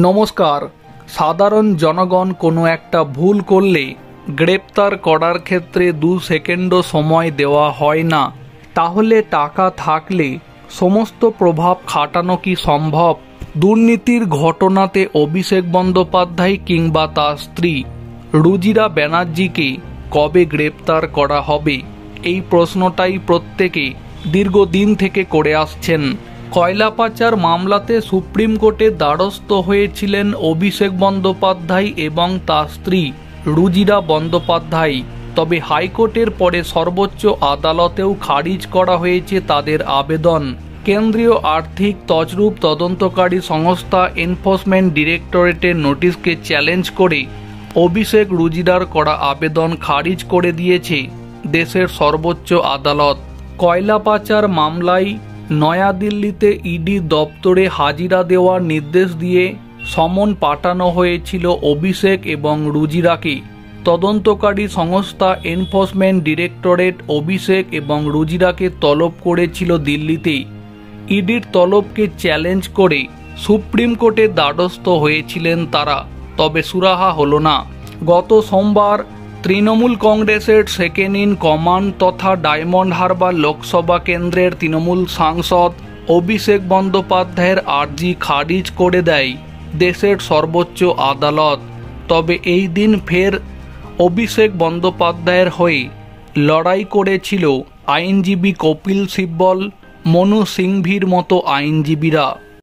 নমস্কার। সাধারণ জনগণ কোনো একটা ভুল করলে গ্রেপ্তার করার ক্ষেত্রে 2 সেকেন্ডও সময় দেওয়া হয় না। তাহলে টাকা থাকলে সমস্ত প্রভাব খাটানো কি সম্ভব? দুর্নীতির ঘটনাতে অভিষেক বন্দ্যোপাধ্যায় কিংবা তার স্ত্রী রুজিরা ব্যানার্জিকে কবে গ্রেপ্তার করা হবে, এই প্রশ্নটাই প্রত্যেকে দীর্ঘদিন থেকে করে আসছেন। কয়লা পাচার মামলাতে সুপ্রিম কোর্টের দ্বারস্থ হয়েছিলেন অভিষেক বন্দ্যোপাধ্যায় এবং তার স্ত্রী রুজিরা বন্দ্যোপাধ্যায়। তবে হাইকোর্টের পরে সর্বোচ্চ আদালতেও খারিজ করা হয়েছে তাদের আবেদন। কেন্দ্রীয় আর্থিক তছরূপ তদন্তকারী সংস্থা এনফোর্সমেন্ট ডিরেক্টরেটের নোটিশকে চ্যালেঞ্জ করে অভিষেক রুজিরার করা আবেদন খারিজ করে দিয়েছে দেশের সর্বোচ্চ আদালত। কয়লা পাচার মামলায় নয়াদিল্লিতে ইডি দপ্তরে হাজিরা দেওয়ার নির্দেশ দিয়ে সমন পাঠানো হয়েছিল অভিষেক এবং রুজিরাকে। তদন্তকারী সংস্থা এনফোর্সমেন্ট ডিরেক্টরেট অভিষেক এবং রুজিরাকে তলব করেছিল দিল্লিতে। ইডির তলবকে চ্যালেঞ্জ করে সুপ্রিম কোর্টের দ্বারস্থ হয়েছিলেন তারা, তবে সুরাহা হলো না। গত সোমবার তৃণমূল কংগ্রেসের সেকেন্ড ইন কমান্ড তথা ডায়মন্ড হারবার লোকসভা কেন্দ্রের তৃণমূল সাংসদ অভিষেক বন্দ্যোপাধ্যায়ের আর্জি খারিজ করে দেয় দেশের সর্বোচ্চ আদালত। তবে এই দিন ফের অভিষেক বন্দ্যোপাধ্যায়ের হয়ে লড়াই করেছিল আইনজীবী কপিল সিব্বল, মনু সিংভির মতো আইনজীবীরা।